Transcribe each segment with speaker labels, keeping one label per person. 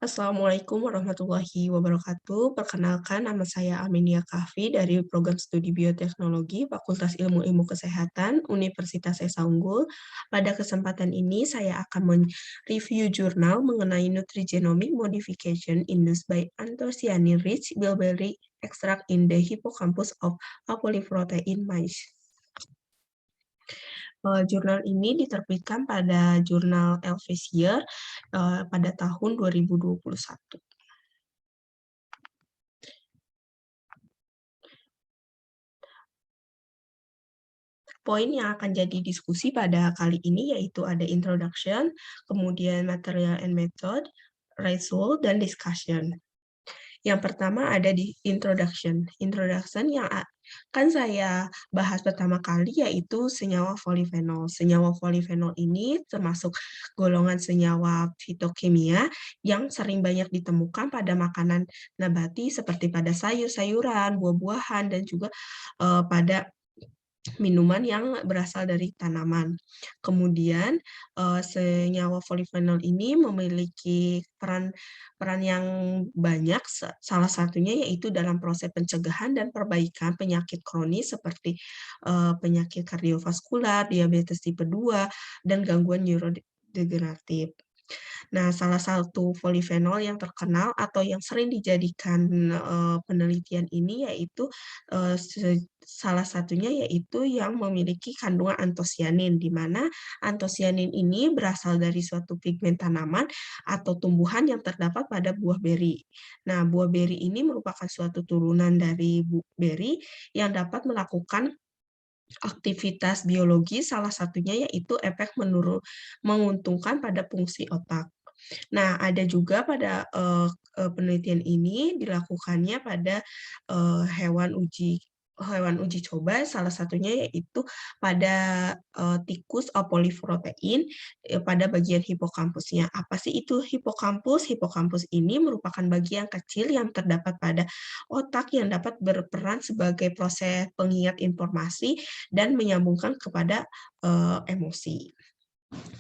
Speaker 1: Assalamualaikum warahmatullahi wabarakatuh. Perkenalkan, nama saya Aminia Kahfi dari Program Studi Bioteknologi Fakultas Ilmu Kesehatan Universitas Esa Unggul. Pada kesempatan ini, saya akan mereview jurnal mengenai Nutrigenomic Modification Induced by Anthocyanin-rich bilberry extract in the hippocampus of apolyprotein mice. Jurnal ini diterbitkan pada jurnal Elsevier pada tahun 2021. Poin yang akan jadi diskusi pada kali ini yaitu ada introduction, kemudian material and method, result, dan discussion. Yang pertama ada di introduction. Introduction yang akan saya bahas pertama kali yaitu senyawa polifenol. Senyawa polifenol ini termasuk golongan senyawa fitokimia yang sering banyak ditemukan pada makanan nabati seperti pada sayur-sayuran, buah-buahan, dan juga pada minuman yang berasal dari tanaman. Kemudian senyawa polifenol ini memiliki peran yang banyak, salah satunya yaitu dalam proses pencegahan dan perbaikan penyakit kronis seperti penyakit kardiovaskular, diabetes tipe 2, dan gangguan neurodegeneratif. Nah, salah satu polifenol yang terkenal atau yang sering dijadikan penelitian ini yaitu salah satunya yaitu yang memiliki kandungan antosianin, di mana antosianin ini berasal dari suatu pigmen tanaman atau tumbuhan yang terdapat pada buah beri. Nah, buah beri ini merupakan suatu turunan dari beri yang dapat melakukan aktivitas biologi, salah satunya yaitu efek menguntungkan pada fungsi otak. Nah, ada juga pada penelitian ini dilakukannya pada hewan uji coba, salah satunya yaitu pada tikus apolyprotein pada bagian hipokampusnya. Apa sih itu hipokampus? Hipokampus ini merupakan bagian kecil yang terdapat pada otak yang dapat berperan sebagai proses pengingat informasi dan menyambungkan kepada emosi.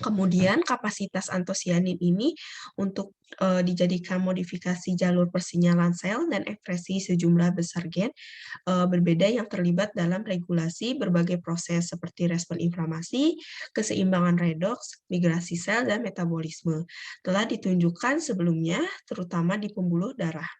Speaker 1: Kemudian kapasitas antosianin ini untuk dijadikan modifikasi jalur persinyalan sel dan ekspresi sejumlah besar gen berbeda yang terlibat dalam regulasi berbagai proses seperti respon inflamasi, keseimbangan redoks, migrasi sel, dan metabolisme. Telah ditunjukkan sebelumnya, terutama di pembuluh darah.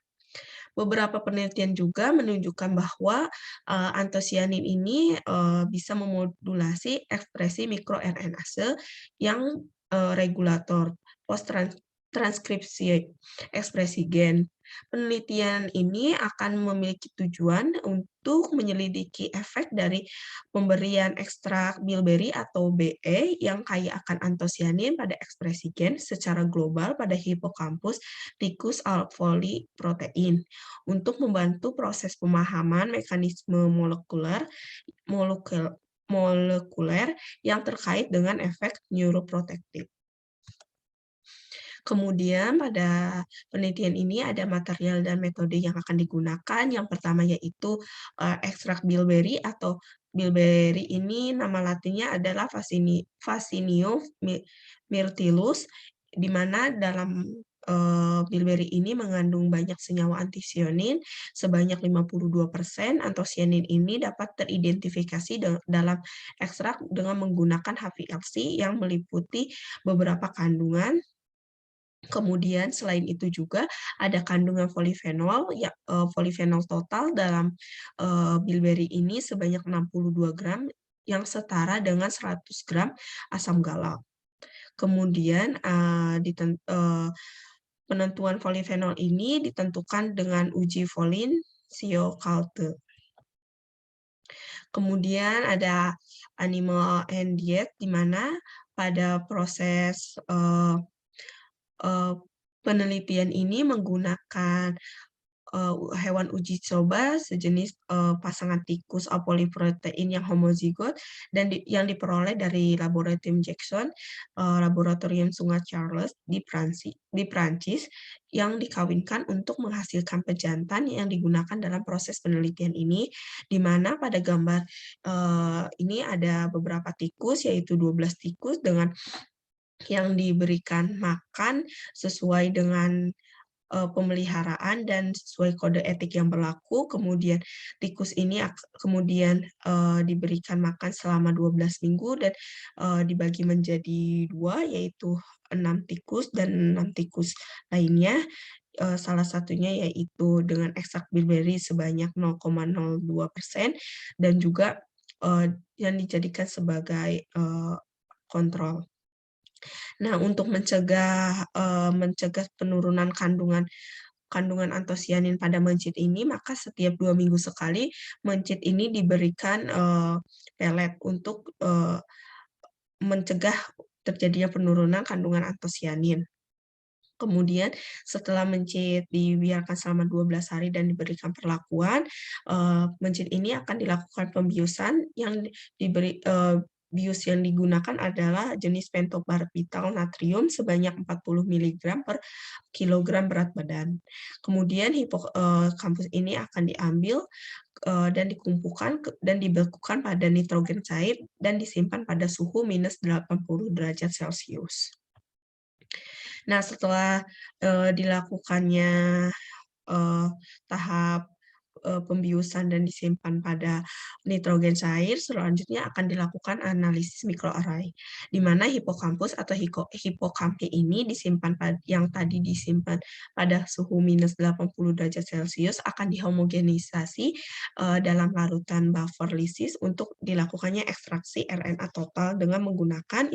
Speaker 1: Beberapa penelitian juga menunjukkan bahwa antosianin ini bisa memodulasi ekspresi mikroRNase yang regulator post-transkripsi ekspresi gen. Penelitian ini akan memiliki tujuan untuk menyelidiki efek dari pemberian ekstrak bilberry atau BE yang kaya akan antosianin pada ekspresi gen secara global pada hipokampus tikus alveoli-protein untuk membantu proses pemahaman mekanisme molekuler yang terkait dengan efek neuroprotektif. Kemudian pada penelitian ini ada material dan metode yang akan digunakan. Yang pertama yaitu ekstrak bilberry atau bilberry ini nama latinnya adalah Vaccinium myrtillus, di mana dalam bilberry ini mengandung banyak senyawa antosianin sebanyak 52%. Antosianin ini dapat teridentifikasi dalam ekstrak dengan menggunakan HPLC yang meliputi beberapa kandungan. Kemudian selain itu juga ada kandungan polifenol, polifenol total dalam bilberry ini sebanyak 62 gram yang setara dengan 100 gram asam galau. Kemudian penentuan polifenol ini ditentukan dengan uji Folin-Shio-Kalte. Kemudian ada animal and diet, di mana pada proses penelitian ini menggunakan hewan uji coba sejenis pasangan tikus apolyprotein yang homozigot dan yang diperoleh dari laboratorium Jackson, laboratorium Sungai Charles di Prancis yang dikawinkan untuk menghasilkan pejantan yang digunakan dalam proses penelitian ini, di mana pada gambar ini ada beberapa tikus, yaitu 12 tikus dengan yang diberikan makan sesuai dengan pemeliharaan dan sesuai kode etik yang berlaku. Kemudian tikus ini kemudian diberikan makan selama 12 minggu dan dibagi menjadi 2, yaitu 6 tikus dan 6 tikus lainnya. Salah satunya yaitu dengan ekstrak bilberry sebanyak 0,02% dan juga yang dijadikan sebagai kontrol. Nah, untuk mencegah penurunan kandungan antosianin pada mencit ini, maka setiap 2 minggu sekali mencit ini diberikan pelet untuk mencegah terjadinya penurunan kandungan antosianin. Kemudian setelah mencit dibiarkan selama 12 hari dan diberikan perlakuan, mencit ini akan dilakukan pembiusan yang bius yang digunakan adalah jenis pentobarbital natrium sebanyak 40 mg per kilogram berat badan. Kemudian hipokampus ini akan diambil dan dikumpulkan dan dibekukan pada nitrogen cair dan disimpan pada suhu minus 80 derajat Celcius. Nah, setelah dilakukannya tahap pembiusan dan disimpan pada nitrogen cair, selanjutnya akan dilakukan analisis mikroarray, di mana hipokampus atau hipokampi ini yang tadi disimpan pada suhu minus 80 derajat Celcius akan dihomogenisasi dalam larutan buffer lysis untuk dilakukannya ekstraksi RNA total dengan menggunakan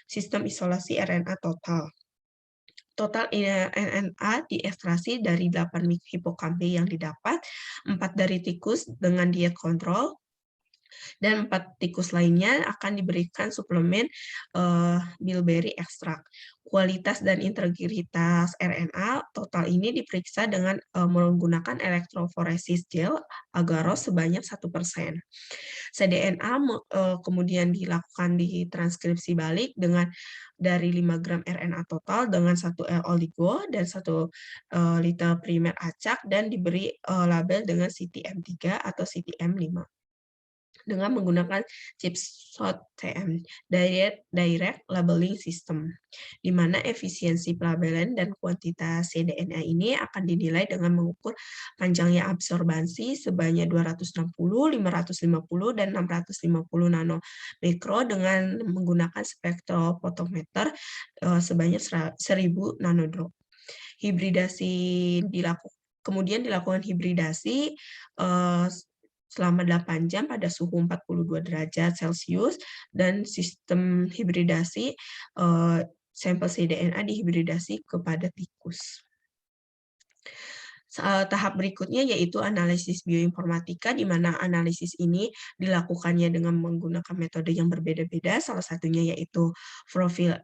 Speaker 1: sistem isolasi RNA total. Total RNA diekstrasi dari 8 hipokampi yang didapat, 4 dari tikus dengan diet kontrol, dan 4 tikus lainnya akan diberikan suplemen bilberry ekstrak. Kualitas dan integritas RNA total ini diperiksa dengan menggunakan elektroforesis gel agarose sebanyak 1%. cDNA kemudian dilakukan di transkripsi balik dengan dari 5 gram RNA total dengan 1 oligo dan 1 liter primer acak dan diberi label dengan CTM3 atau CTM5 dengan menggunakan ChipShot TM, Direct Labeling System, di mana efisiensi pelabelan dan kuantitas cDNA ini akan dinilai dengan mengukur panjangnya absorbansi sebanyak 260, 550, dan 650 nanomikro dengan menggunakan spektrofotometer sebanyak 1000 nanodrop. Kemudian dilakukan hibridasi selama 8 jam pada suhu 42 derajat Celcius dan sistem hibridasi sampel cDNA dihibridasi kepada tikus. Tahap berikutnya yaitu analisis bioinformatika, di mana analisis ini dilakukannya dengan menggunakan metode yang berbeda-beda, salah satunya yaitu profil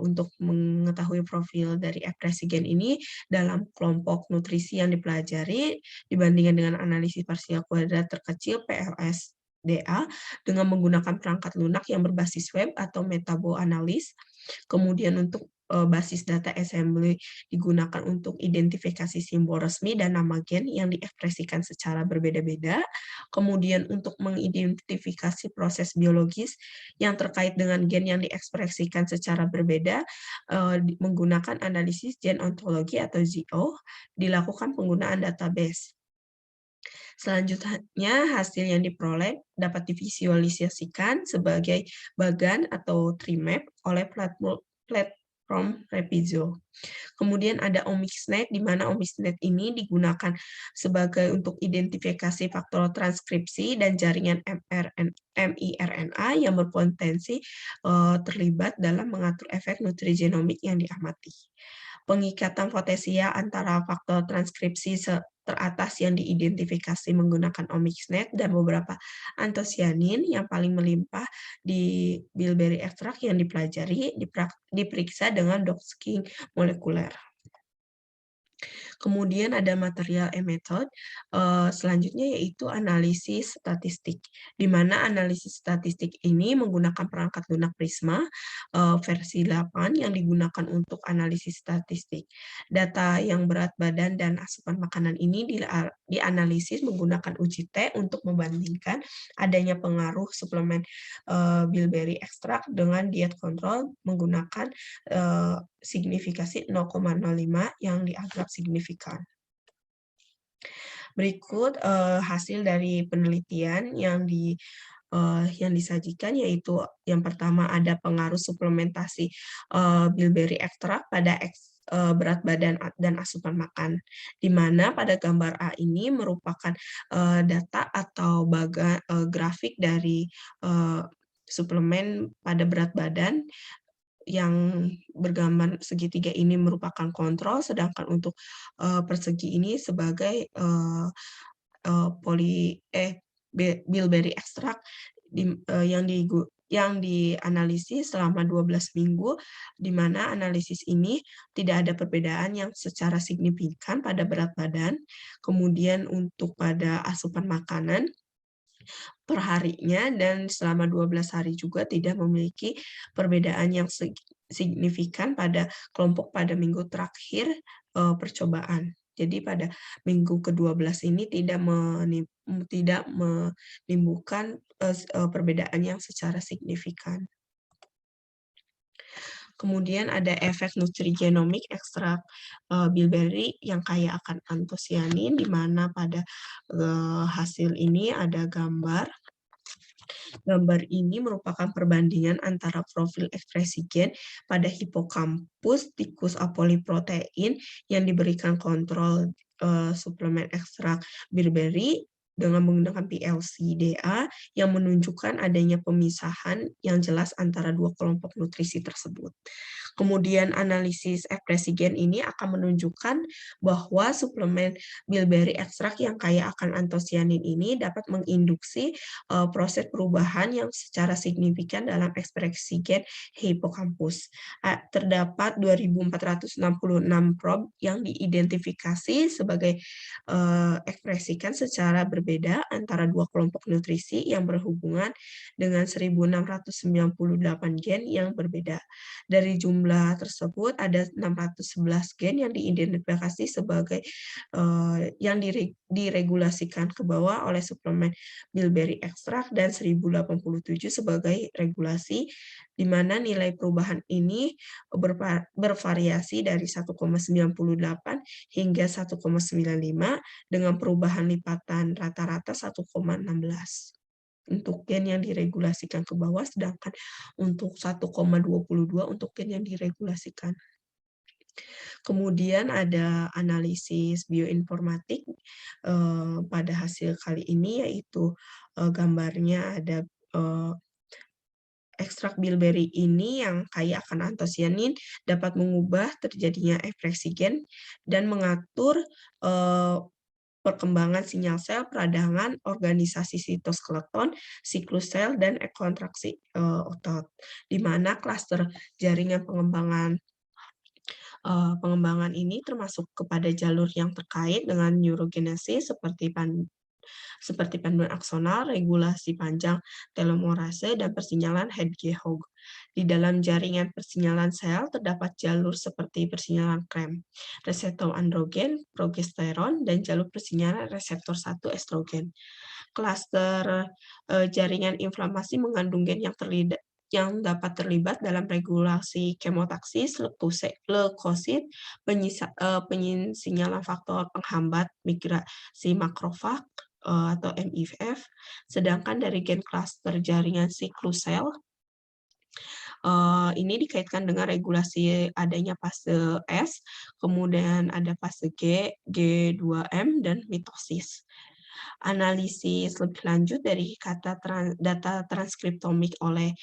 Speaker 1: untuk mengetahui profil dari ekspresi gen ini dalam kelompok nutrisi yang dipelajari dibandingkan dengan analisis parsial kuadrat terkecil PLSDA dengan menggunakan perangkat lunak yang berbasis web atau metaboanalysis. Kemudian untuk basis data assembly digunakan untuk identifikasi simbol resmi dan nama gen yang diekspresikan secara berbeda-beda. Kemudian untuk mengidentifikasi proses biologis yang terkait dengan gen yang diekspresikan secara berbeda, menggunakan analisis gen ontologi atau GO, dilakukan penggunaan database. Selanjutnya, hasil yang diperoleh dapat divisualisasikan sebagai bagan atau tree map oleh platform Repizo. Kemudian ada Omicsnet, di mana Omicsnet ini digunakan sebagai untuk identifikasi faktor transkripsi dan jaringan miRNA yang berpotensi terlibat dalam mengatur efek nutrigenomik yang diamati. Pengikatan potensial antara faktor transkripsi teratas yang diidentifikasi menggunakan Omicsnet dan beberapa antosianin yang paling melimpah di bilberry ekstrak yang dipelajari diperiksa dengan doxing molekuler. Kemudian ada material method, selanjutnya yaitu analisis statistik, di mana analisis statistik ini menggunakan perangkat lunak Prisma versi 8 yang digunakan untuk analisis statistik. Data yang berat badan dan asupan makanan ini dianalisis menggunakan uji T untuk membandingkan adanya pengaruh suplemen bilberry ekstrak dengan diet kontrol menggunakan signifikasi 0,05 yang dianggap signifikan. Berikut hasil dari penelitian yang disajikan, yaitu yang pertama ada pengaruh suplementasi bilberry ekstrak pada berat badan dan asupan makan, di mana pada gambar A ini merupakan data atau grafik dari suplemen pada berat badan yang bergambar segitiga ini merupakan kontrol, sedangkan untuk persegi ini sebagai bilberry ekstrak yang dianalisis selama 12 minggu, di mana analisis ini tidak ada perbedaan yang secara signifikan pada berat badan, kemudian untuk pada asupan makanan per harinya, dan selama 12 hari juga tidak memiliki perbedaan yang signifikan pada kelompok pada minggu terakhir percobaan. Jadi pada minggu ke-12 ini tidak menimbulkan perbedaan yang secara signifikan. Kemudian ada efek nutrigenomik ekstrak bilberry yang kaya akan antosianin, di mana pada hasil ini ada gambar. Gambar ini merupakan perbandingan antara profil ekspresi gen pada hipokampus tikus apoliprotein yang diberikan kontrol suplemen ekstrak bilberry dengan menggunakan PLC-DA yang menunjukkan adanya pemisahan yang jelas antara dua kelompok nutrisi tersebut. Kemudian analisis ekspresi gen ini akan menunjukkan bahwa suplemen bilberry ekstrak yang kaya akan antosianin ini dapat menginduksi proses perubahan yang secara signifikan dalam ekspresi gen hipokampus. Terdapat 2.466 probe yang diidentifikasi sebagai ekspresikan secara berbeda antara dua kelompok nutrisi yang berhubungan dengan 1.698 gen yang berbeda. Dari jumlah tersebut ada 611 gen yang diidentifikasi sebagai yang diregulasikan ke bawah oleh suplemen bilberry ekstrak dan 1.087 sebagai regulasi, di mana nilai perubahan ini bervariasi dari 1,98 hingga 1,95 dengan perubahan lipatan rata-rata 1,16 untuk gen yang diregulasikan ke bawah, sedangkan untuk 1,22 untuk gen yang diregulasikan. Kemudian ada analisis bioinformatik pada hasil kali ini, yaitu gambarnya ada ekstrak bilberry ini yang kaya akan antosianin dapat mengubah terjadinya ekspresi gen dan mengatur perkembangan sinyal sel, peradangan, organisasi sitoskeleton, siklus sel, dan kontraksi otot, di mana klaster jaringan pengembangan ini termasuk kepada jalur yang terkait dengan neurogenesis seperti panduan aksonal, regulasi panjang telomerase, dan persinyalan Hedgehog. Di dalam jaringan persinyalan sel terdapat jalur seperti persinyalan KREM, reseptor androgen, progesteron, dan jalur persinyalan reseptor 1 estrogen. Klaster jaringan inflamasi mengandung gen yang dapat terlibat dalam regulasi kemotaksis, leukosit, penyinyal faktor penghambat migrasi makrofag atau MIF, sedangkan dari gen klaster jaringan siklus sel ini dikaitkan dengan regulasi adanya fase S, kemudian ada fase G, G2M, dan mitosis. Analisis lebih lanjut dari data transkriptomik oleh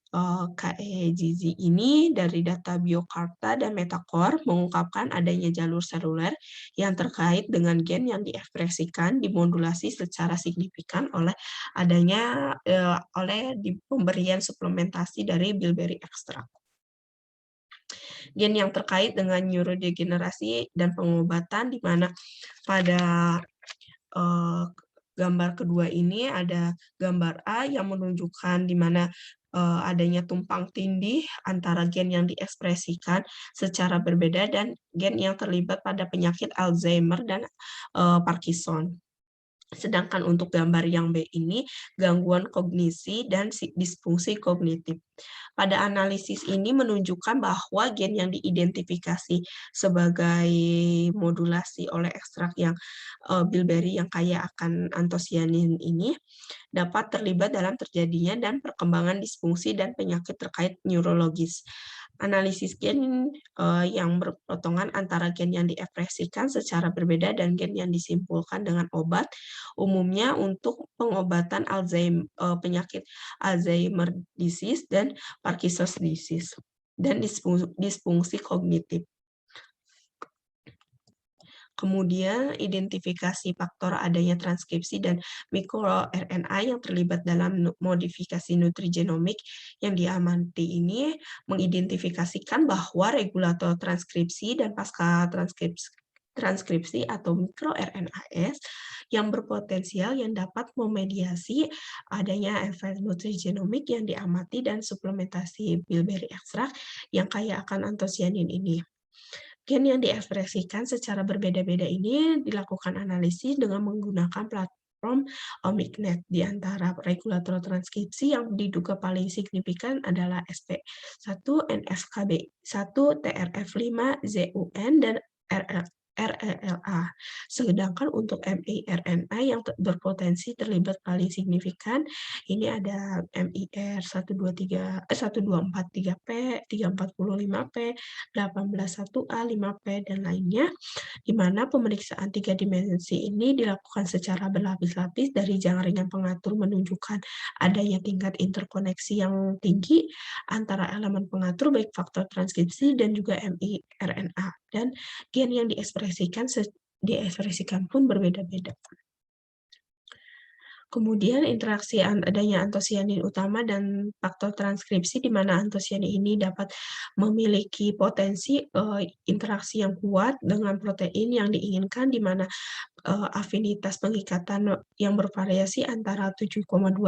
Speaker 1: KEGZ ini dari data Biocarta dan Metacore mengungkapkan adanya jalur seluler yang terkait dengan gen yang diekspresikan dimodulasi secara signifikan oleh adanya pemberian suplementasi dari bilberry ekstrak. Gen yang terkait dengan neurodegenerasi dan pengobatan, di mana pada gambar kedua ini ada gambar A yang menunjukkan di mana adanya tumpang tindih antara gen yang diekspresikan secara berbeda dan gen yang terlibat pada penyakit Alzheimer dan Parkinson. Sedangkan untuk gambar yang B ini gangguan kognisi dan disfungsi kognitif. Pada analisis ini menunjukkan bahwa gen yang diidentifikasi sebagai modulasi oleh ekstrak yang bilberry yang kaya akan antosianin ini dapat terlibat dalam terjadinya dan perkembangan disfungsi dan penyakit terkait neurologis. Analisis gen yang berpotongan antara gen yang diekspresikan secara berbeda dan gen yang disimpulkan dengan obat, umumnya untuk pengobatan penyakit Alzheimer disease dan Parkinson's disease, dan disfungsi kognitif. Kemudian identifikasi faktor adanya transkripsi dan mikroRNA yang terlibat dalam modifikasi nutrigenomik yang diamati ini mengidentifikasikan bahwa regulator transkripsi dan pasca transkripsi atau mikroRNAs yang berpotensial yang dapat memediasi adanya efek nutrigenomik yang diamati dan suplementasi bilberry extract yang kaya akan antosianin ini. Gen yang diekspresikan secara berbeda-beda ini dilakukan analisis dengan menggunakan platform OmicNet. Di antara regulator transkripsi yang diduga paling signifikan adalah SP1, NFKB1, TRF5, ZUN, dan RELA. Sedangkan untuk miRNA yang berpotensi terlibat paling signifikan, ini ada MIR 1243P, 345P, 181A, 5P, dan lainnya, di mana pemeriksaan 3 dimensi ini dilakukan secara berlapis-lapis dari jaringan pengatur menunjukkan adanya tingkat interkoneksi yang tinggi antara elemen pengatur baik faktor transkripsi dan juga miRNA, dan gen yang diekspresikan pun berbeda-beda. Kemudian interaksi adanya antosianin utama dan faktor transkripsi di mana antosianin ini dapat memiliki potensi interaksi yang kuat dengan protein yang diinginkan, di mana afinitas pengikatan yang bervariasi antara 7,2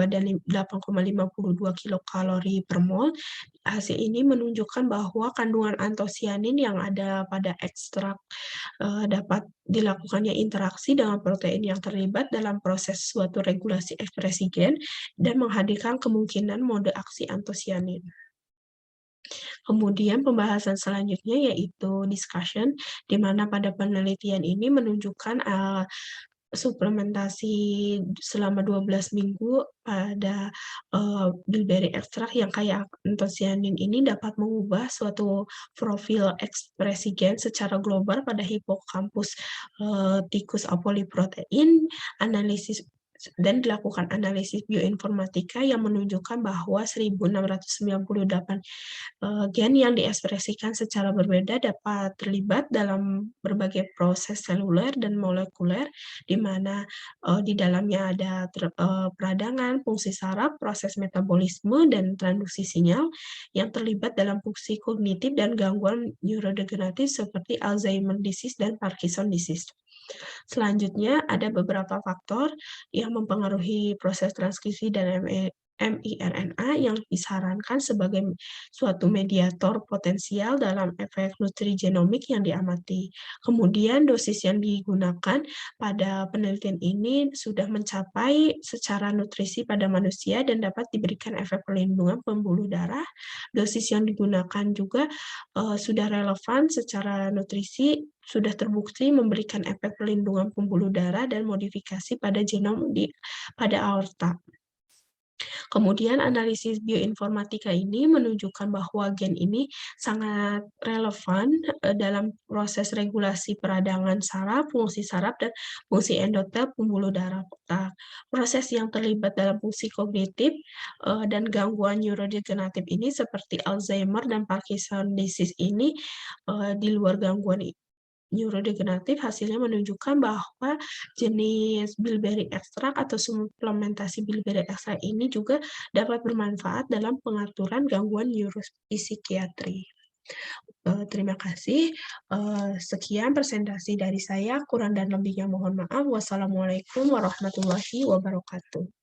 Speaker 1: dan 8,52 kilokalori per mol. Hasil ini menunjukkan bahwa kandungan antosianin yang ada pada ekstrak dapat dilakukannya interaksi dengan protein yang terlibat dalam proses suatu regulasi ekspresi gen dan menghadirkan kemungkinan mode aksi antosianin. Kemudian pembahasan selanjutnya yaitu discussion, di mana pada penelitian ini menunjukkan suplementasi selama 12 minggu pada bilberry extract yang kaya antosianin ini dapat mengubah suatu profil ekspresi gen secara global pada hipokampus tikus apoliprotein. Analisis dan dilakukan analisis bioinformatika yang menunjukkan bahwa 1.698 gen yang diekspresikan secara berbeda dapat terlibat dalam berbagai proses seluler dan molekuler, di mana di dalamnya ada peradangan, fungsi saraf, proses metabolisme, dan transduksi sinyal yang terlibat dalam fungsi kognitif dan gangguan neurodegeneratif seperti Alzheimer disease dan Parkinson disease. Selanjutnya, ada beberapa faktor yang mempengaruhi proses transkripsi dan miRNA yang disarankan sebagai suatu mediator potensial dalam efek nutrigenomik yang diamati. Kemudian dosis yang digunakan pada penelitian ini sudah mencapai secara nutrisi pada manusia dan dapat diberikan efek perlindungan pembuluh darah. Dosis yang digunakan juga sudah relevan secara nutrisi, sudah terbukti memberikan efek perlindungan pembuluh darah dan modifikasi pada genom pada aorta. Kemudian analisis bioinformatika ini menunjukkan bahwa gen ini sangat relevan dalam proses regulasi peradangan saraf, dan fungsi endotel pembuluh darah otak. Proses yang terlibat dalam fungsi kognitif dan gangguan neurodegeneratif ini seperti Alzheimer dan Parkinson disease ini di luar gangguan neurodegeneratif, hasilnya menunjukkan bahwa jenis bilberry extract atau suplementasi bilberry extract ini juga dapat bermanfaat dalam pengaturan gangguan neuropsikiatri. Terima kasih. Sekian presentasi dari saya, kurang dan lebihnya mohon maaf. Wassalamualaikum warahmatullahi wabarakatuh.